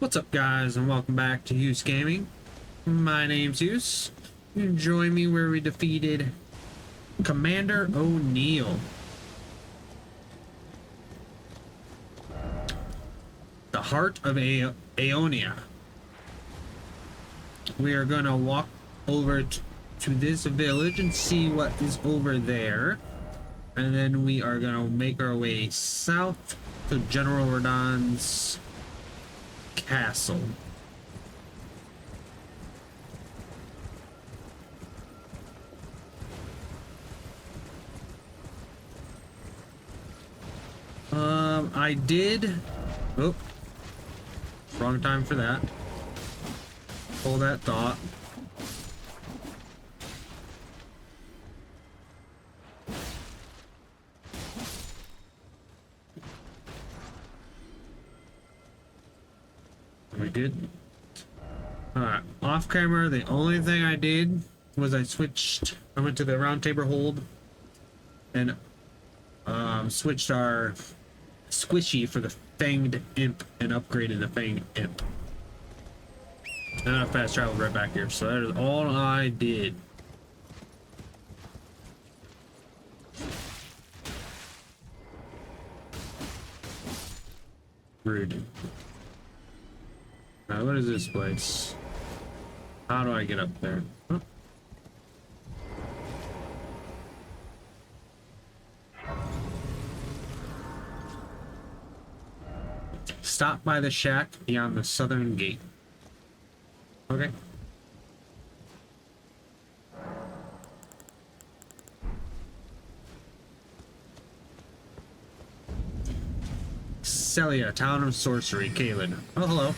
What's up, guys, and welcome back to Hughes Gaming. My name's Hughes. Join me where we defeated Commander O'Neill. The heart of Aeonia. We are gonna walk over to this village and see what is over there. And then we are gonna make our way south to General Radon's castle. I did. Oh, wrong time for that. Hold that thought. We did. Alright, off camera, the only thing I did was I went to the round table hold and switched our squishy for the fanged imp and upgraded the fanged imp. And I fast traveled right back here, so that is all I did. Rude. Now, what is this place? How do I get up there? Huh? Stop by the shack beyond the southern gate. Okay. Sellia, town of Sorcery, Kaelin. Oh, hello.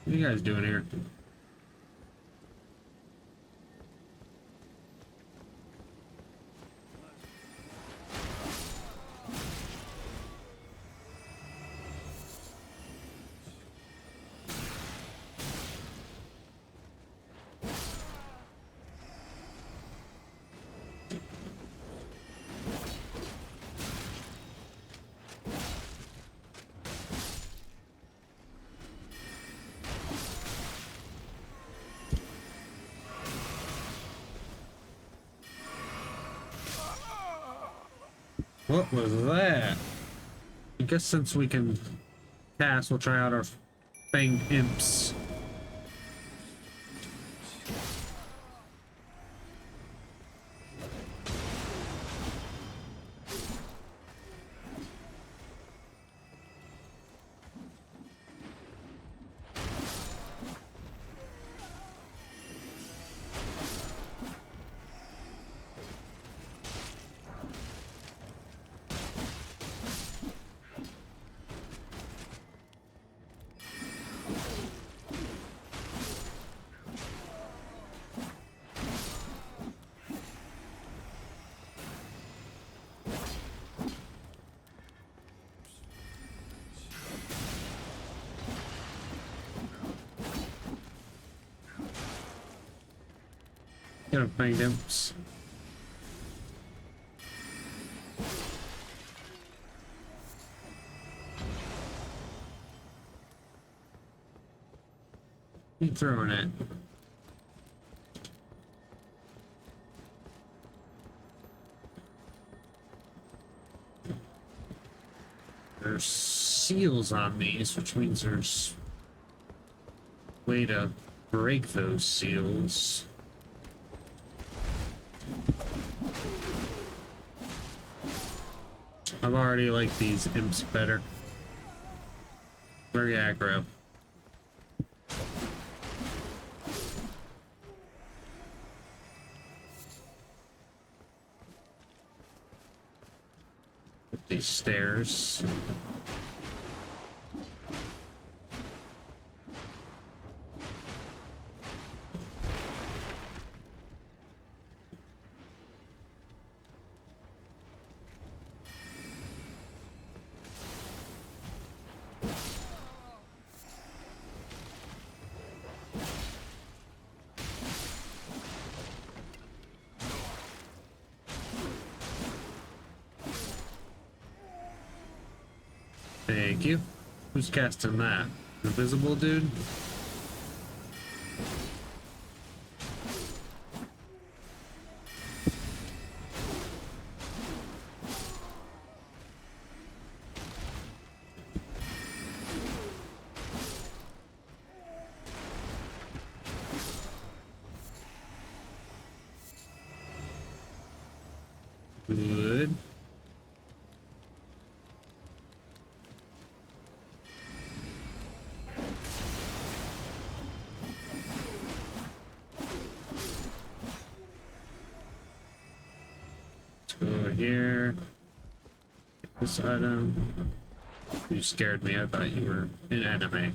What are you guys doing here? What was that? I guess since we can cast, we'll try out our fanged imps. Get a fanged imps. Keep throwing it. There's seals on these, which means there's a way to break those seals. I've already liked these imps better. Very aggro. These stairs. Thank you. Who's casting that? Invisible dude? Good. Let's go over here. Get this item. You scared me. I thought you were in anime.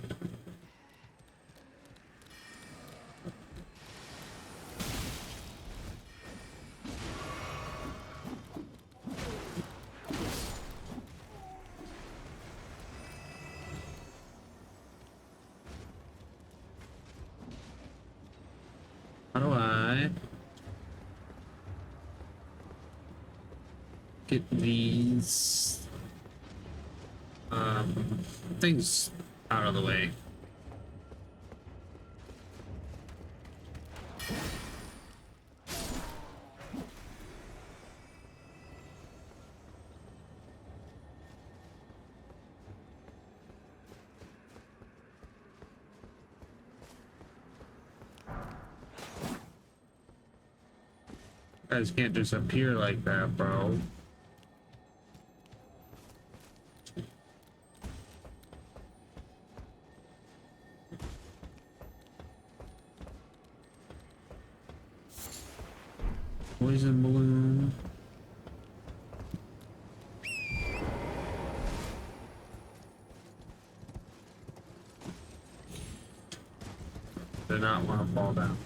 How do I get these things out of the way? You guys can't just appear like that, bro. Poison balloon. Do not want to fall down.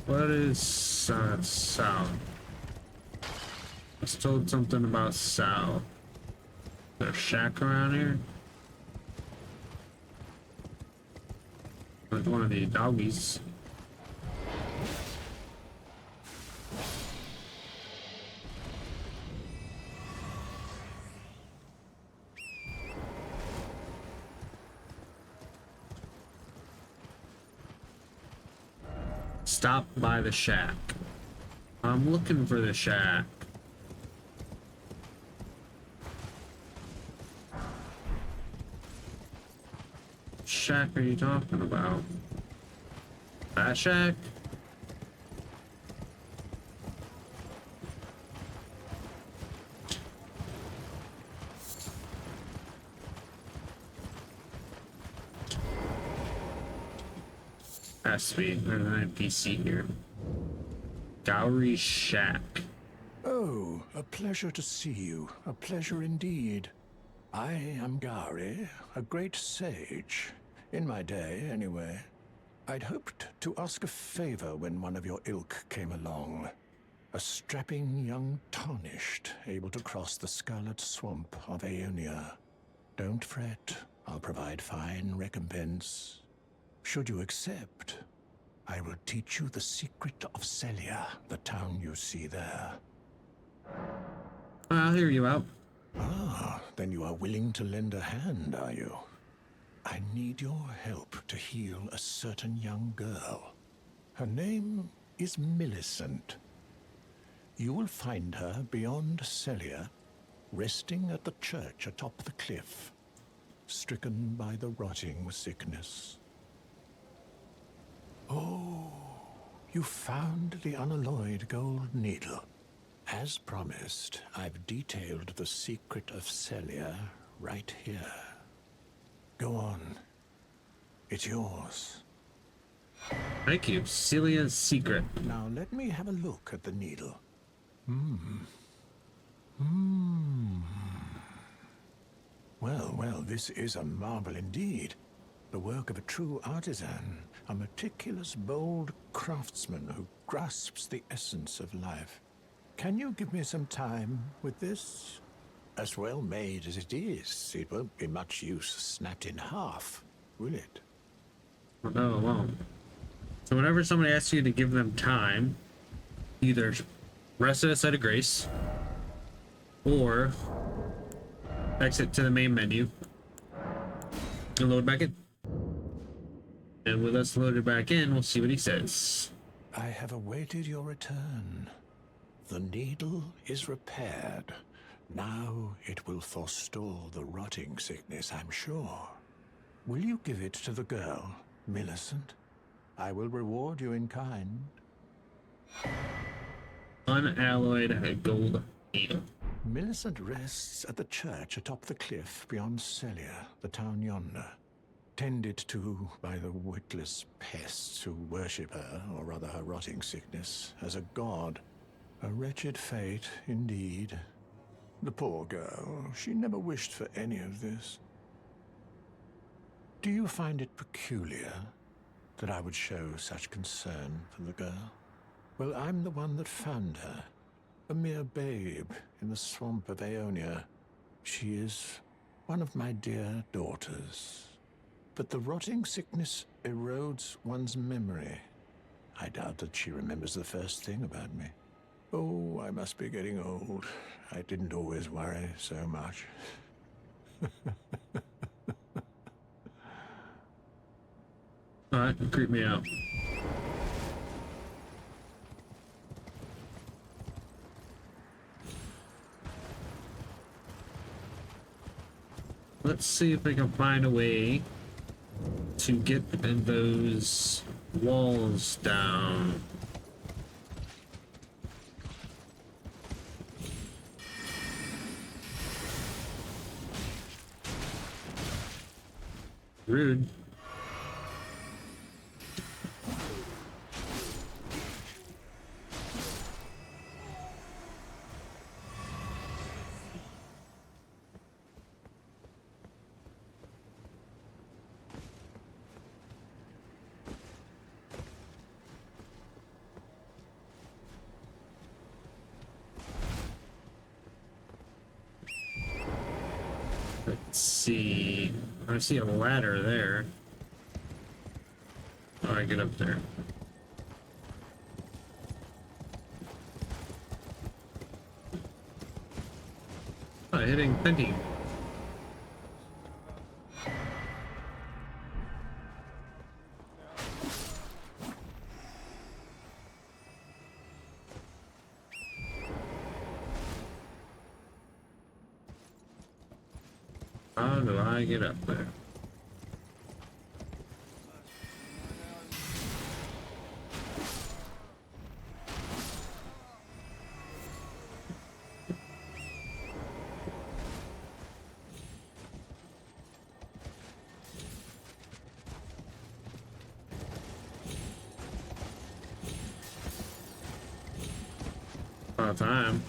What is south? I was told something about south. Is there a shack around here? Like one of the doggies. Stop by the shack. I'm looking for the shack. Shack are you talking about? That shack? Has to be. There's an NPC here. Gowrie Shack. Oh, a pleasure to see you. A pleasure indeed. I am Gowrie, a great sage. In my day, anyway. I'd hoped to ask a favor when one of your ilk came along. A strapping young tarnished, able to cross the scarlet swamp of Aeonia. Don't fret, I'll provide fine recompense. Should you accept, I will teach you the secret of Sellia, the town you see there. I'll hear you out. Ah, then you are willing to lend a hand, are you? I need your help to heal a certain young girl. Her name is Millicent. You will find her beyond Sellia, resting at the church atop the cliff, stricken by the rotting sickness. Oh, you found the unalloyed gold needle. As promised, I've detailed the secret of Sellia right here. Go on. It's yours. Thank you. Celia's secret. Now let me have a look at the needle. Well, this is a marvel indeed. The work of a true artisan, a meticulous, bold craftsman who grasps the essence of life. Can you give me some time with this? As well made as it is, it won't be much use snapped in half, will it? No, it won't. So whenever somebody asks you to give them time, either rest at a site of grace or exit to the main menu and load back in. And with us loaded back in, we'll see what he says. I have awaited your return. The needle is repaired. Now it will forestall the rotting sickness, I'm sure. Will you give it to the girl, Millicent? I will reward you in kind. Unalloyed gold needle. Millicent rests at the church atop the cliff beyond Sellia, the town yonder. Tended to by the witless pests who worship her, or rather her rotting sickness, as a god. A wretched fate, indeed. The poor girl, she never wished for any of this. Do you find it peculiar that I would show such concern for the girl? Well, I'm the one that found her. A mere babe in the swamp of Aeonia. She is one of my dear daughters. But the rotting sickness erodes one's memory. I doubt that she remembers the first thing about me. Oh, I must be getting old. I didn't always worry so much. Alright, creep me out. Let's see if we can find a way to get those walls down. Rude. Let's see. I see a ladder there. Oh, I get up there. Oh, hitting Penty. How do I get up there? About time.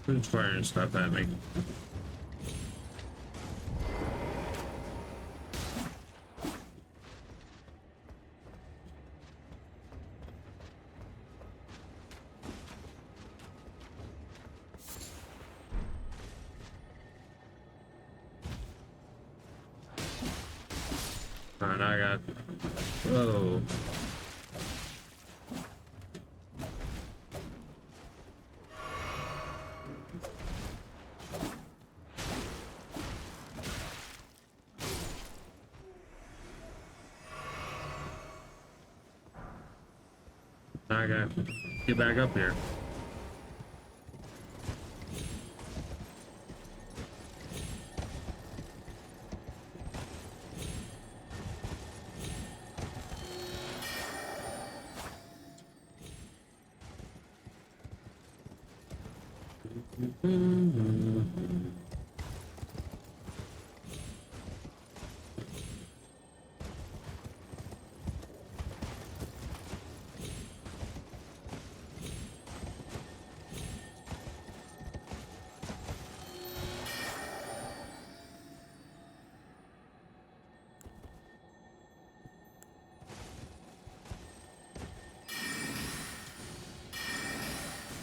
Who's firing stuff at me? Alright, I got. Whoa. Now I gotta get back up here.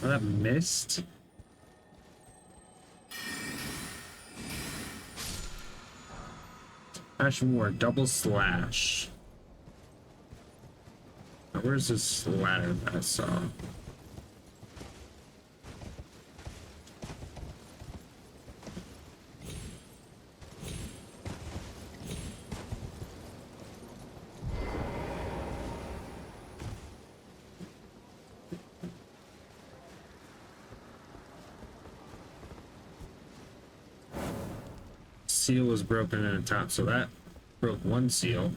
Oh, that missed. Passion War, double slash. Now, where's this ladder that I saw? Seal was broken in the top, so that broke one seal.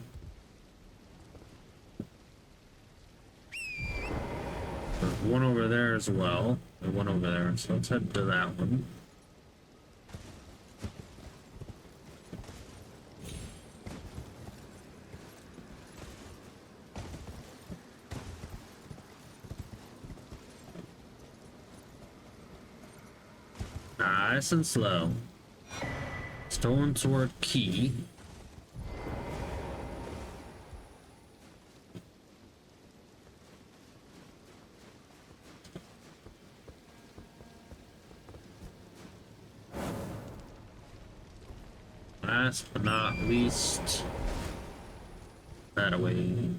There's one over there as well, and one over there, so let's head to that one. Nice and slow. Stolen sword key. Last but not least, that away.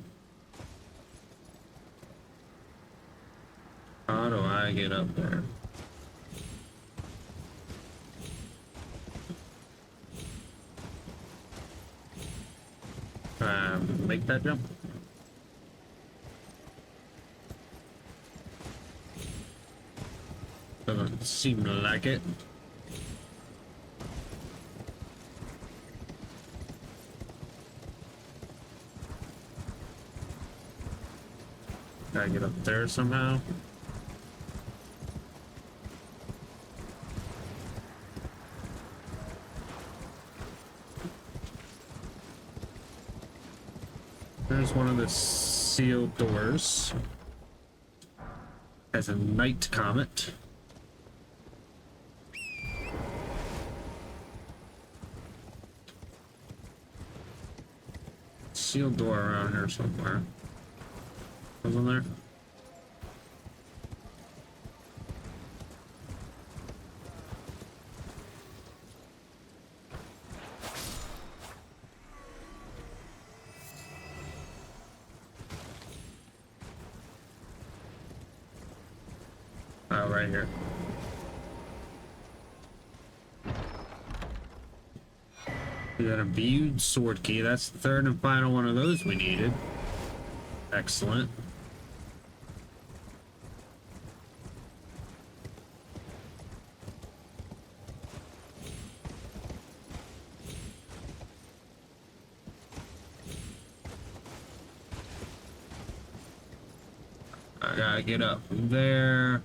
How do I get up there? Make that jump. Doesn't seem like it. Gotta get up there somehow. There's one of the sealed doors. As a night comet. Sealed door around here somewhere. Wasn't there? Oh, right here. We got a viewed sword key. That's the third and final one of those we needed. Excellent. I gotta get up there.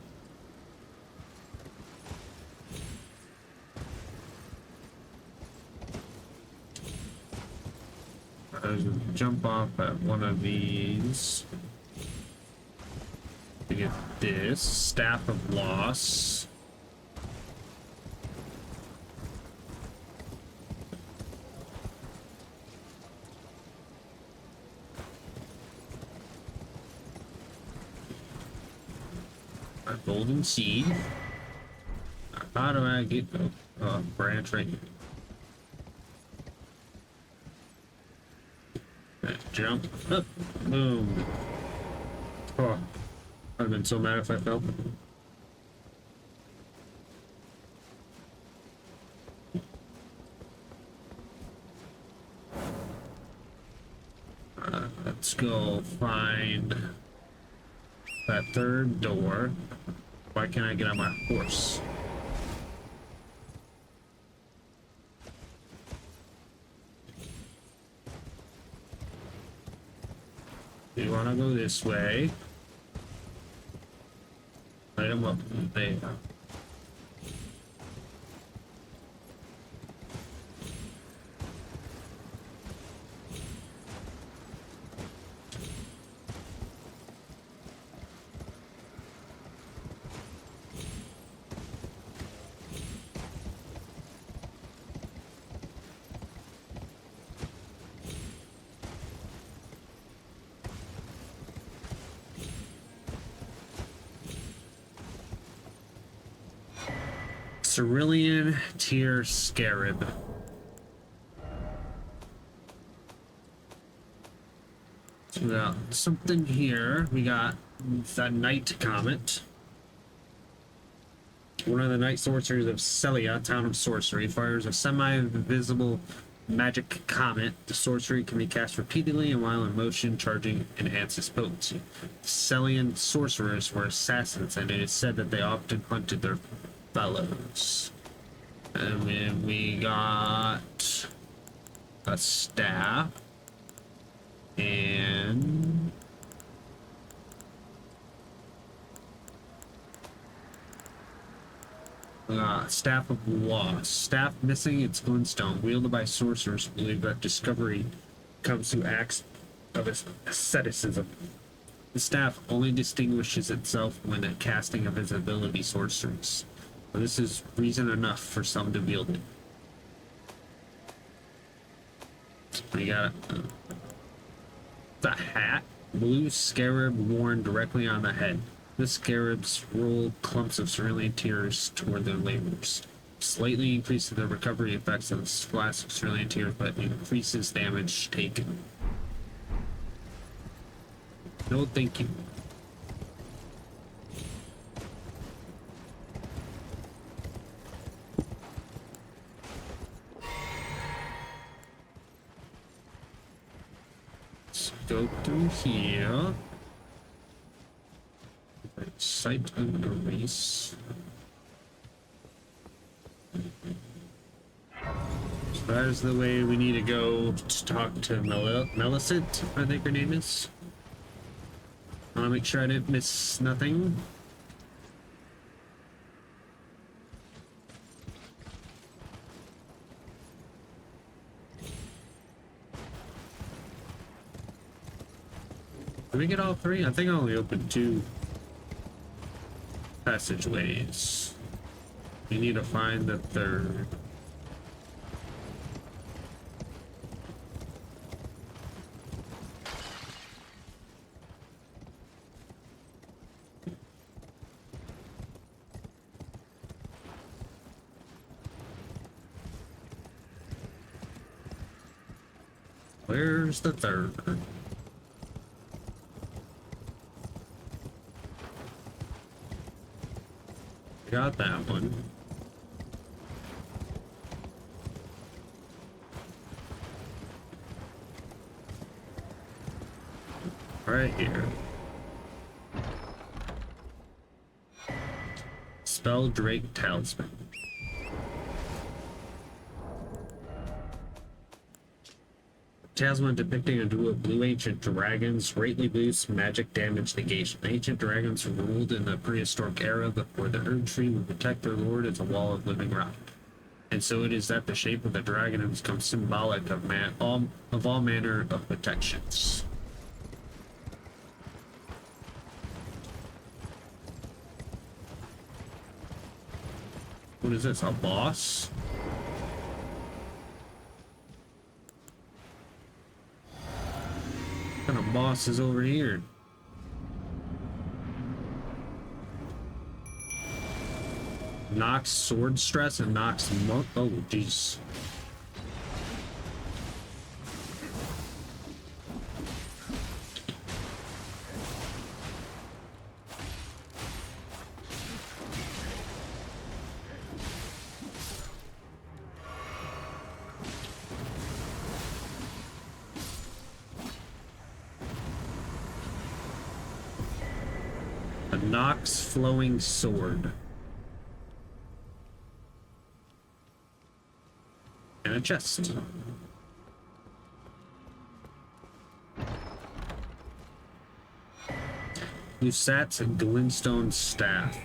Jump off at one of these to get this staff of loss. A golden seed. How do I get a branch right here? Jump up, boom. Oh, I'd have been so mad if I fell. Let's go find that third door. Why can't I get on my horse? You want to go this way? Light them up there. Cerulean Tear Scarab. We got something here. We got that Night Comet. One of the night sorcerers of Sellia, town of Sorcery, fires a semi-visible magic comet. The sorcery can be cast repeatedly and while in motion, charging enhances potency. The Sellian sorcerers were assassins, and it is said that they often hunted their fellows. And then we got a staff and Staff of Loss. Staff missing its glintstone, wielded by sorcerers who believe that discovery comes through acts of asceticism. The staff only distinguishes itself when casting invisibility sorceries. So this is reason enough for some to wield it. We got the hat. Blue scarab worn directly on the head. The scarabs roll clumps of cerulean tears toward their laborers. Slightly increases the recovery effects of the splash of cerulean tears, but increases damage taken. No thank you. Let's go through here. Sight and erase. So that is the way we need to go to talk to Millicent, I think her name is. I want to make sure I didn't miss nothing. Did we get all three? I think I only opened 2 passageways. We need to find the 3rd. Where's the 3rd? Got that one. Right here. Spell Drake Talisman. Talisman depicting a duo of blue ancient dragons greatly boosts magic damage negation. Ancient dragons ruled in the prehistoric era where the Earth Tree would protect their lord as a wall of living rock. And so it is that the shape of the dragon has become symbolic of all manner of protections. What is this, a boss? What kind of boss is over here? Knocks sword stress and knocks monk. Oh, jeez. A Nox flowing sword. And a chest. Lusat's glintstone staff.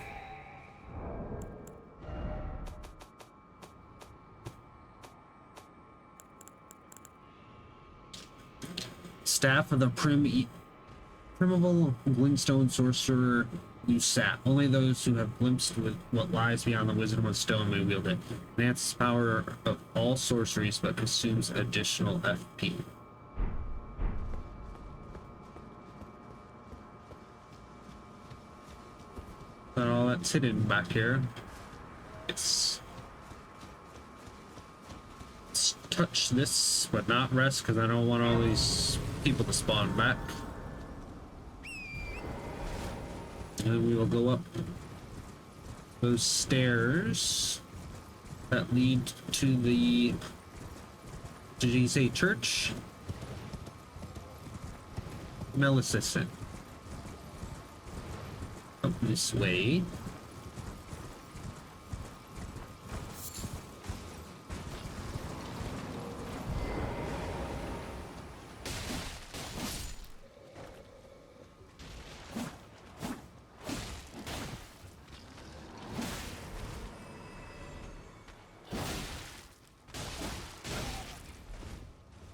Staff of the primeval glintstone sorcerer Lusat. Only those who have glimpsed with what lies beyond the wisdom of stone may wield it. Enhances power of all sorceries but consumes additional FP. But all that's hidden back here. Let's touch this, but not rest, because I don't want all these people to spawn back. And we will go up those stairs that lead to the, did you say church? Mail assistant. Up this way.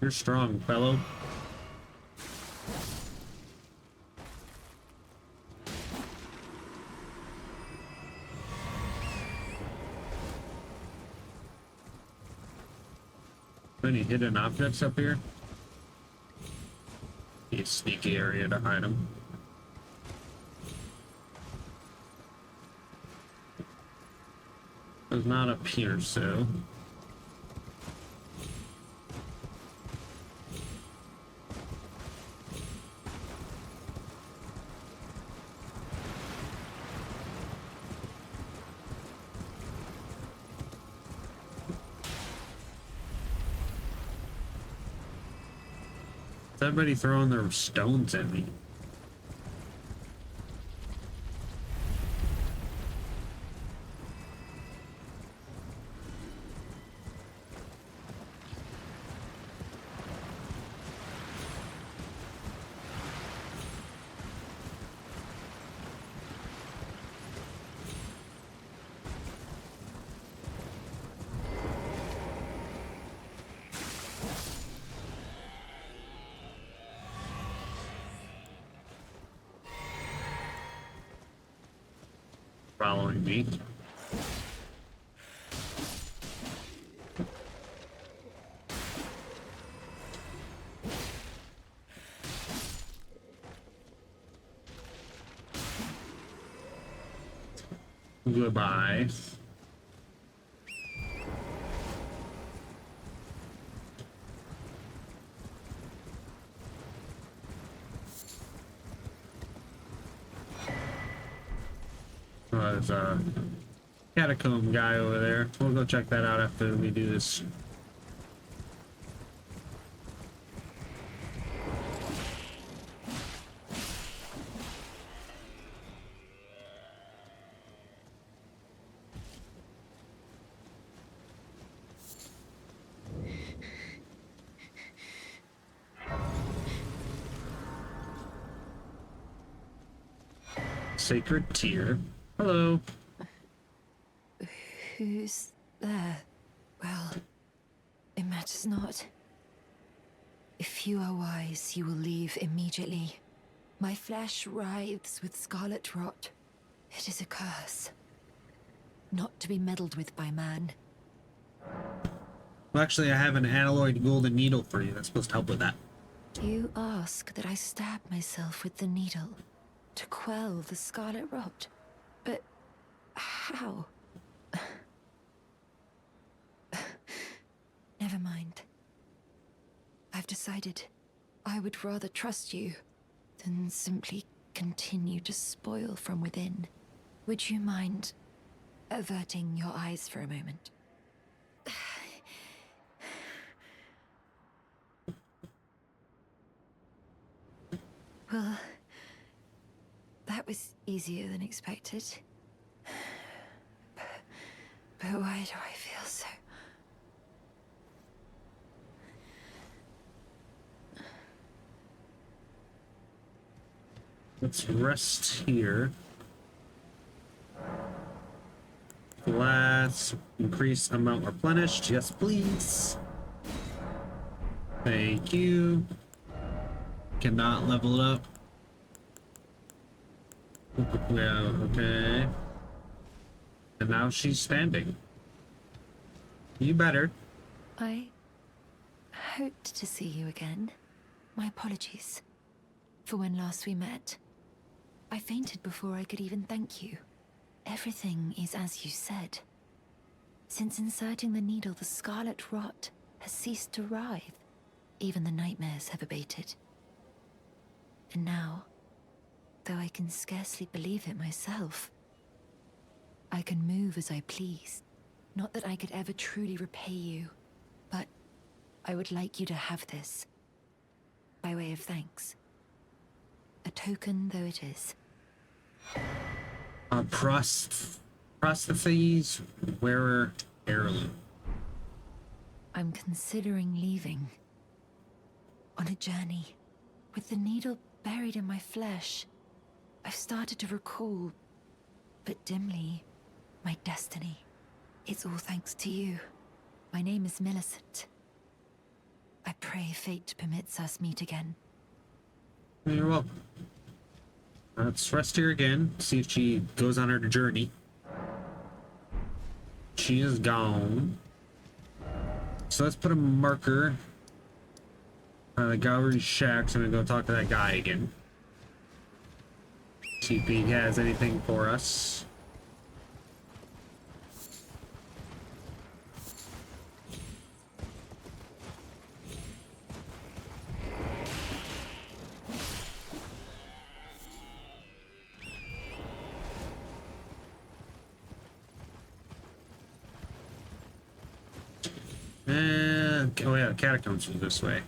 You're strong, fellow. Any hidden objects up here? Be a sneaky area to hide them. It's not up here, so. Is everybody throwing their stones at me? Following me. Goodbye. There's a catacomb guy over there. We'll go check that out after we do this. Sacred Tear. Hello. Who's there? Well, it matters not. If you are wise, you will leave immediately. My flesh writhes with scarlet rot. It is a curse. Not to be meddled with by man. Well, actually, I have an alloyed golden needle for you that's supposed to help with that. You ask that I stab myself with the needle to quell the scarlet rot. But how? Never mind. I've decided I would rather trust you than simply continue to spoil from within. Would you mind averting your eyes for a moment? Well, that was easier than expected. But why do I feel so... Let's rest here. Let's increase amount replenished. Yes, please. Thank you. Cannot level it up. Yeah, okay. And now she's standing. You better. I hoped to see you again. My apologies for when last we met. I fainted before I could even thank you. Everything is as you said. Since inserting the needle, the scarlet rot has ceased to writhe. Even the nightmares have abated. And now, though I can scarcely believe it myself. I can move as I please. Not that I could ever truly repay you, but I would like you to have this, by way of thanks. A token though it is. Prostheses wearer heirloom. I'm considering leaving. On a journey. With the needle buried in my flesh, I've started to recall, but dimly, my destiny. It's all thanks to you. My name is Millicent. I pray fate permits us meet again. You're welcome. Let's rest here again, see if she goes on her journey. She is gone. So let's put a marker on the gallery shack. So I'm gonna go talk to that guy again. See if he has anything for us. Oh yeah, the catacombs was this way.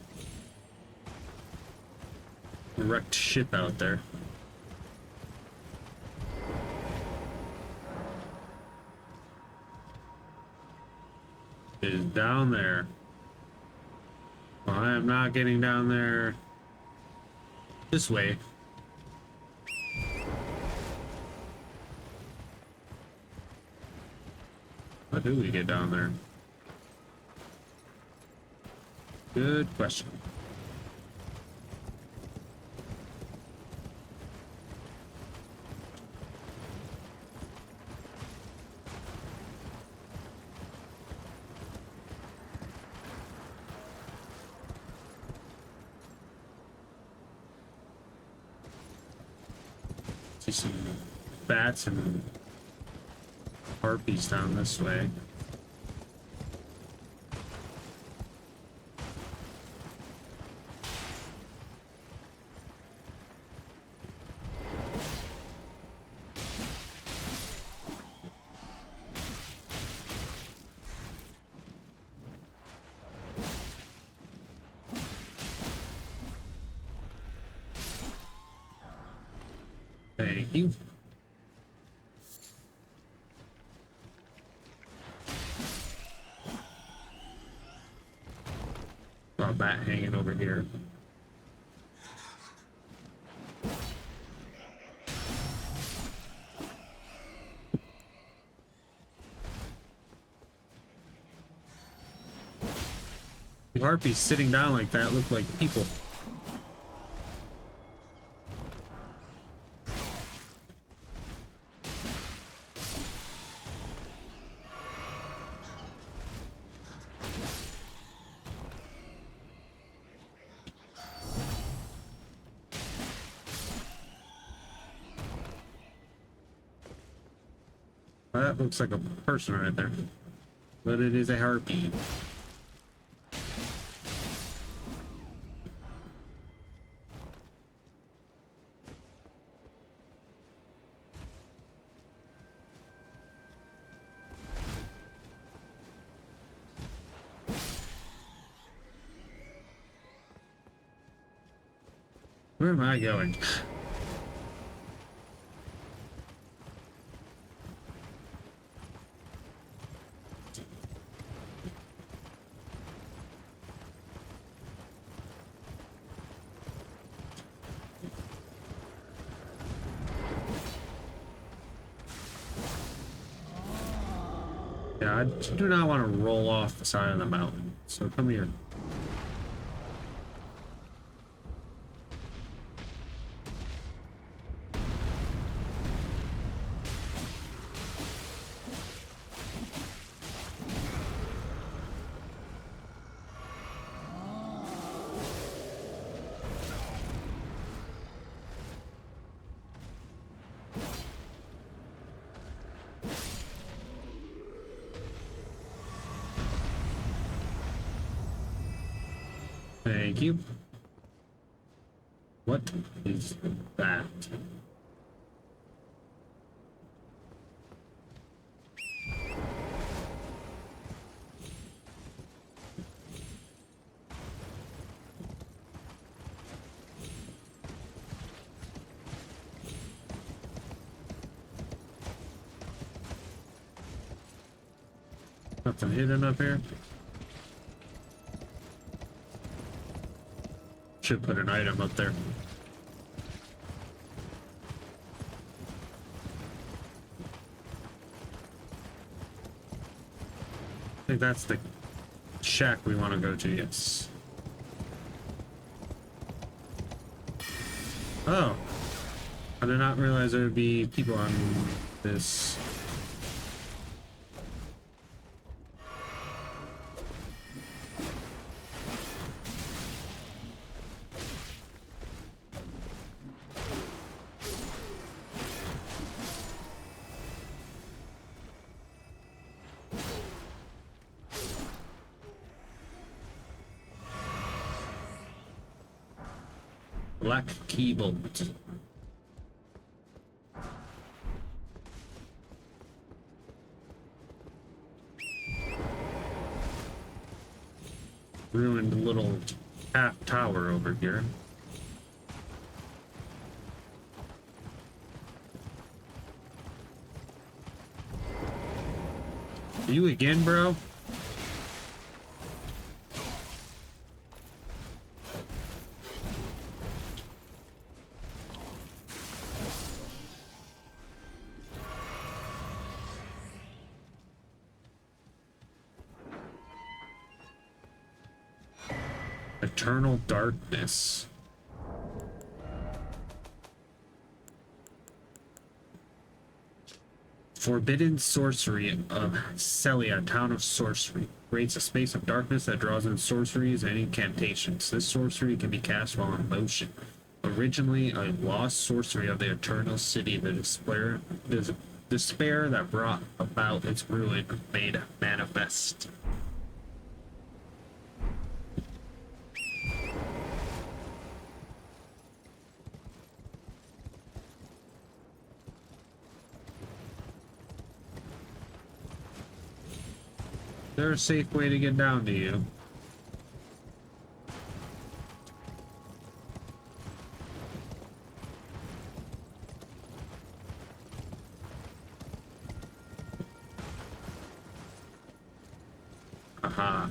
Wrecked ship out there. It is down there. Well, I am not getting down there this way. How do we get down there? Good question. See some bats and harpies down this way. Thank you. Got a bat hanging over here. The harpies sitting down like that look like people. That looks like a person right there, but it is a harpy. Where am I going? Yeah, I do not want to roll off the side of the mountain, so come here. Thank you. What is that? Nothing hidden up here. Should put an item up there. I think that's the shack we want to go to, yes. Oh. I did not realize there would be people on this. Black keyboard. Ruined little half tower over here. You again, bro? Eternal darkness. Forbidden sorcery of Sellia, town of sorcery. Creates a space of darkness that draws in sorceries and incantations. This sorcery can be cast while in motion. Originally a lost sorcery of the Eternal City, the despair that brought about its ruin made manifest. Is there a safe way to get down to you? Aha.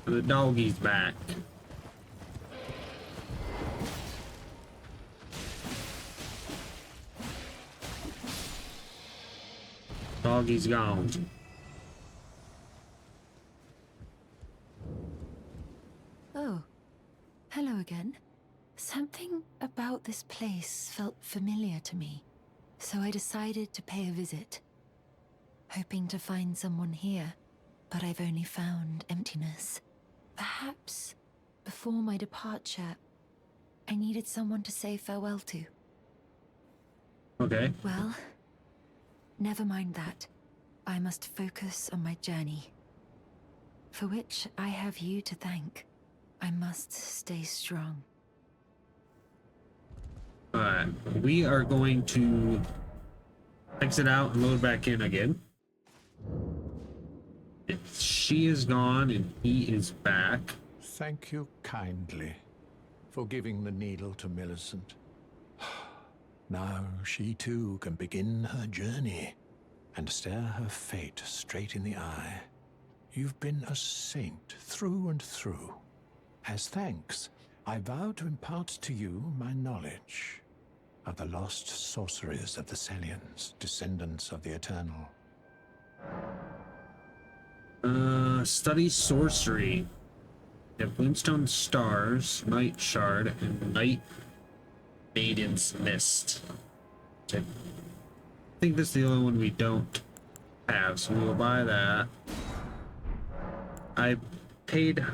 The doggy's back. Doggy's gone. Oh, hello again. Something about this place felt familiar to me, so I decided to pay a visit. Hoping to find someone here, but I've only found emptiness. Perhaps before my departure, I needed someone to say farewell to. Okay. Well, never mind that. I must focus on my journey, for which I have you to thank. I must stay strong. Alright, we are going to exit out and load back in again. She is gone and he is back. Thank you kindly for giving the needle to Millicent. Now she too can begin her journey and stare her fate straight in the eye. You've been a saint through and through. As thanks, I vow to impart to you my knowledge of the lost sorceries of the Sellians, descendants of the Eternal. Study sorcery. You have Moonstone Stars, Night Shard, and Night Maiden's Mist. Okay. I think this is the only one we don't have, so we will buy that. I paid,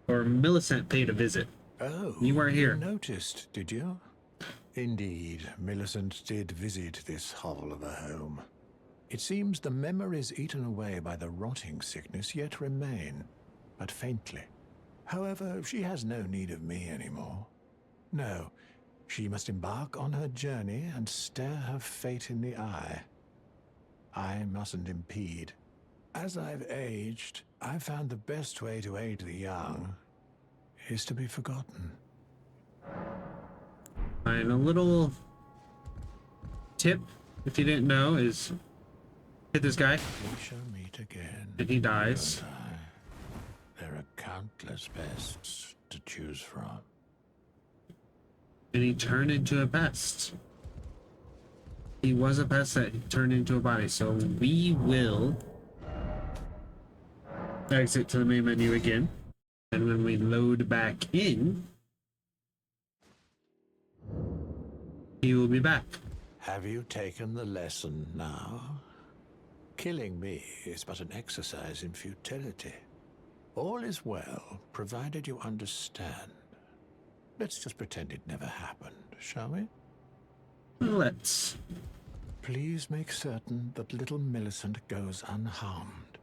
or Millicent paid a visit. Oh, You weren't here. You noticed, did you? Indeed, Millicent did visit this hovel of a home. It seems the memories eaten away by the rotting sickness yet remain, but faintly. However, she has no need of me anymore. No, she must embark on her journey and stare her fate in the eye. I mustn't impede. As I've aged, I've found the best way to aid the young is to be forgotten. And a little tip, if you didn't know, is hit this guy We shall meet again. and he dies. Won't I? There are countless pests to choose from. And he turned into a pest. He was a pest that turned into a body. So we will exit to the main menu again. And when we load back in, he will be back. Have you taken the lesson now? Killing me is but an exercise in futility. All is well, provided you understand. Let's just pretend it never happened, shall we? Let's. Please make certain that little Millicent goes unharmed.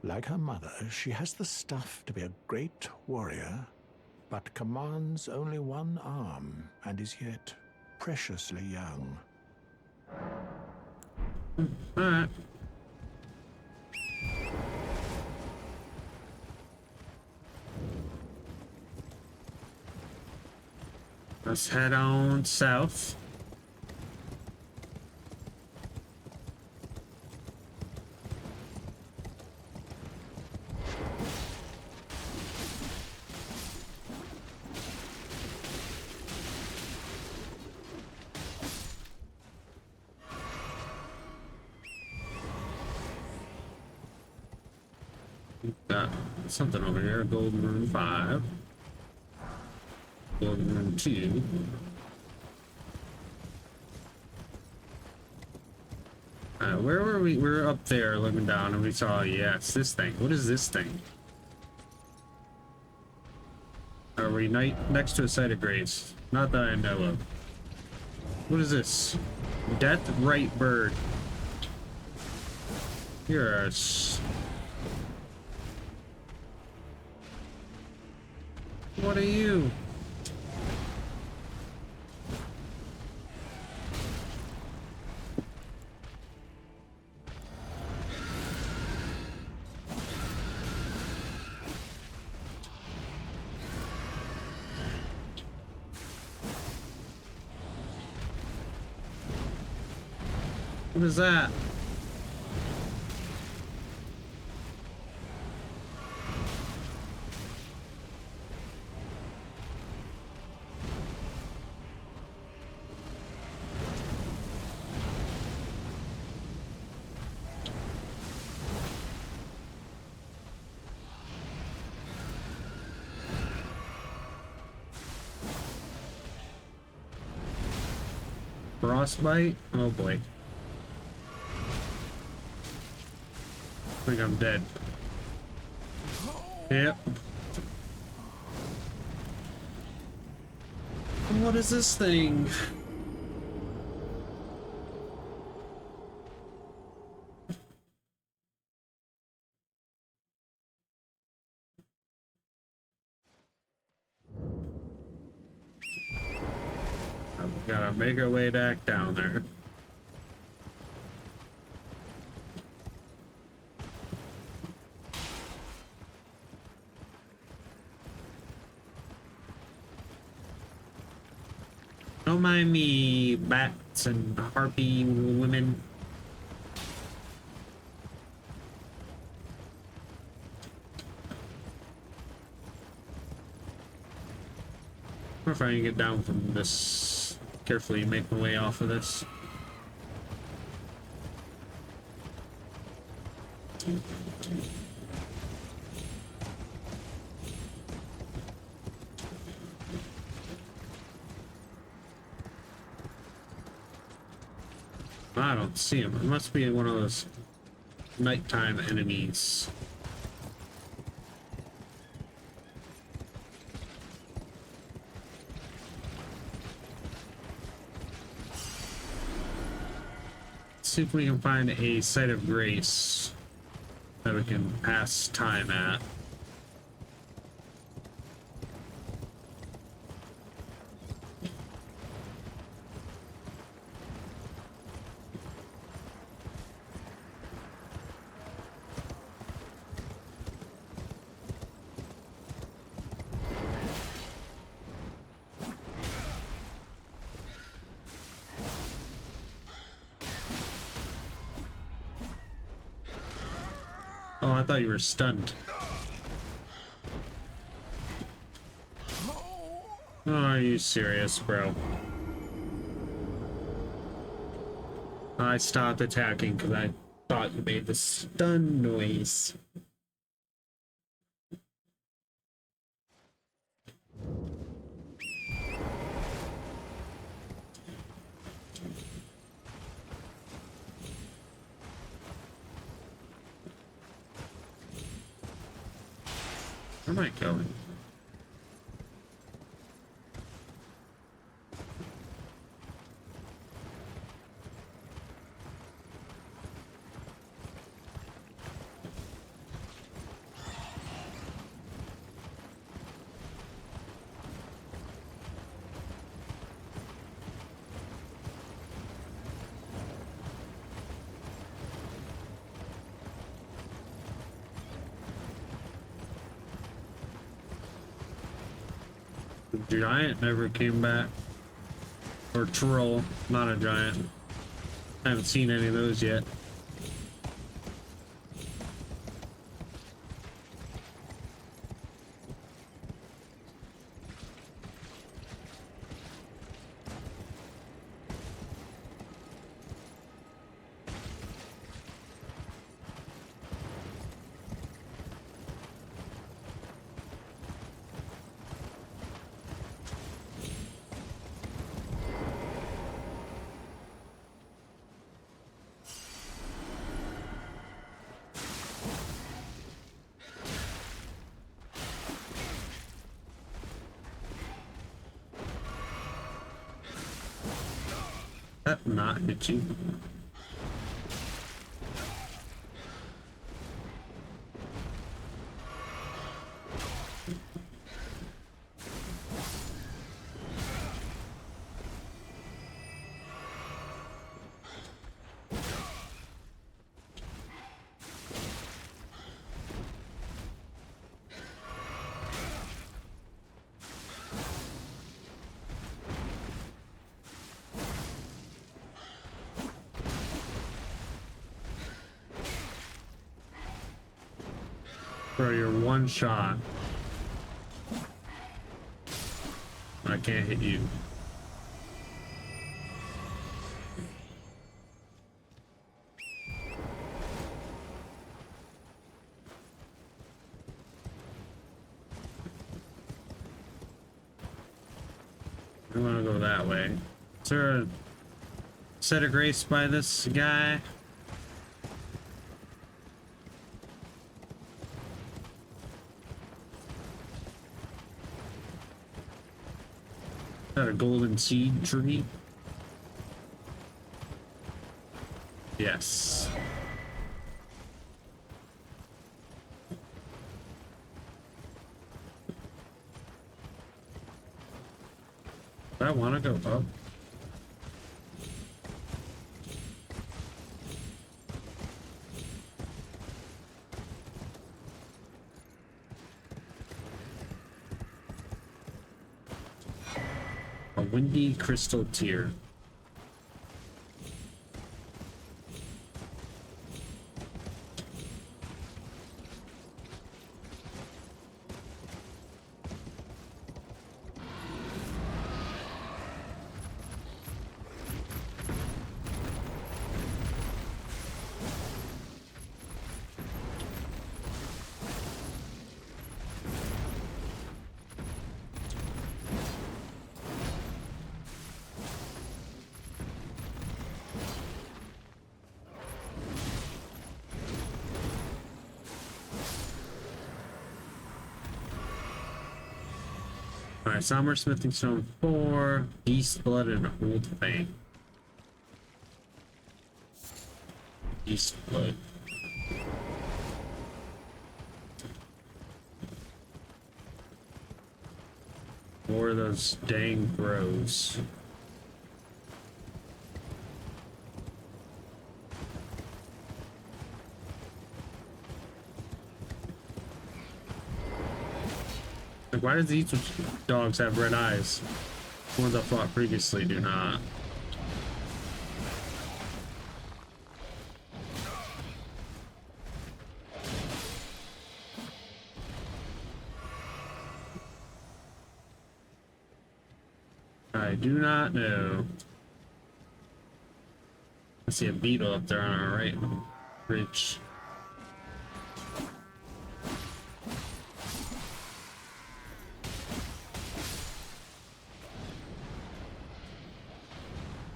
Like her mother, she has the stuff to be a great warrior, but commands only one arm and is yet preciously young. Alright. Let's head on south. Got something over here. Golden Room 5. Golden Room 2. Where were we? We were up there looking down and we saw, yes, this thing. What is this thing? Are we next to a site of grace? Not that I know of. What is this? Death Right Bird. You're a... What are you? What is that? Frostbite? Oh boy. I think I'm dead. Yep. What is this thing? I've gotta make our way back down there. Don't mind me, bats and harpy women. Or if I can get down from this, carefully make my way off of this. I don't see him. It must be one of those nighttime enemies. Let's see if we can find a site of grace that we can pass time at. Oh, I thought you were stunned. Oh, are you serious, bro? I stopped attacking because I thought you made the stun noise. Where am I going? The giant never came back. Or troll, not a giant. I haven't seen any of those yet. That not hit you. Bro, you're one shot. I can't hit you. I want to go that way. Is there a set of grace by this guy? Is that a golden seed tree? Yes. Do I want to go up? A windy crystal tear. Alright, Somber Smithing Stone 4, Beast Blood, and Old Fang. Beast Blood. More of those dang bros. Like, why does these dogs have red eyes? The ones I fought previously do not. do not know. I see a beetle up there on our right ridge.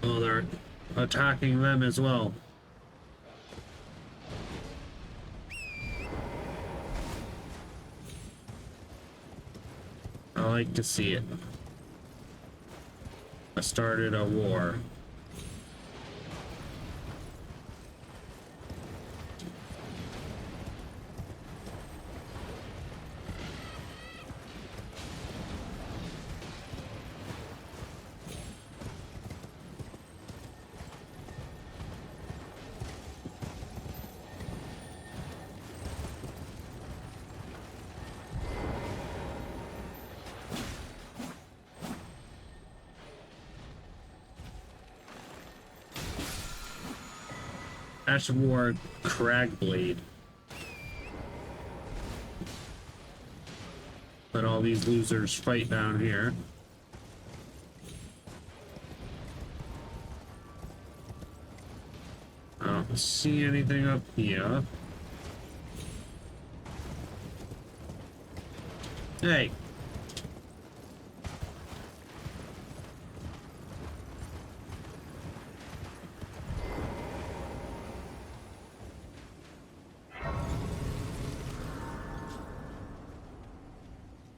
Oh, they're attacking them as well. I like to see it. I started a war. Ash War Cragblade. Let all these losers fight down here. I don't see anything up here. Hey!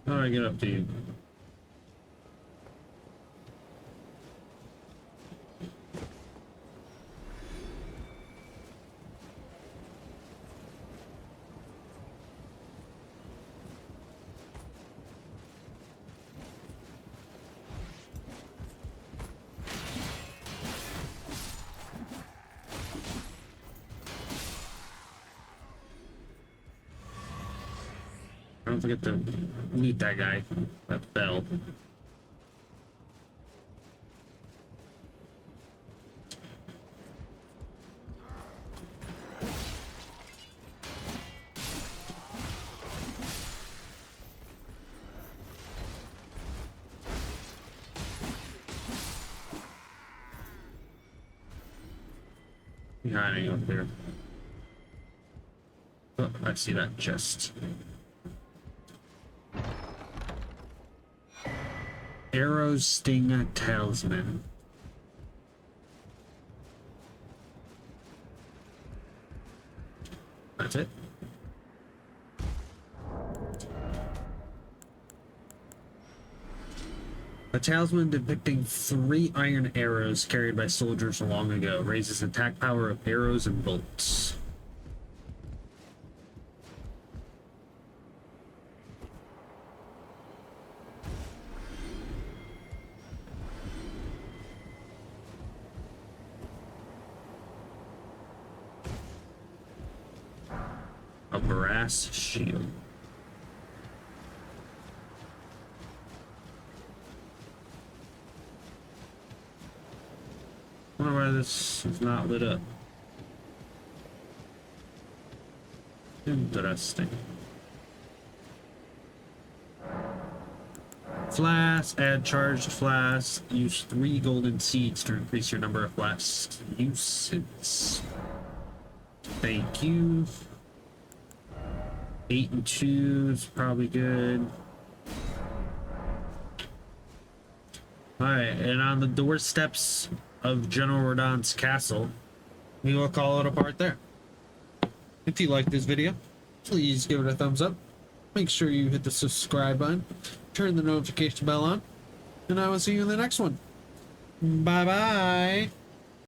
How do I get up to you? Don't forget to meet that guy. That bell. Hiding up there. Oh, I see that chest. Arrow Sting Talisman. That's it. A talisman depicting 3 iron arrows carried by soldiers long ago. Raises attack power of arrows and bolts. A brass shield. I wonder why this is not lit up. Interesting. Flask, add charged flask. Use 3 golden seeds to increase your number of flask uses. Thank you. 8 and 2 is probably good. Alright, and on the doorsteps of General Radon's castle, we will call it a part there. If you liked this video, please give it a thumbs up. Make sure you hit the subscribe button, turn the notification bell on, and I will see you in the next one. Bye bye.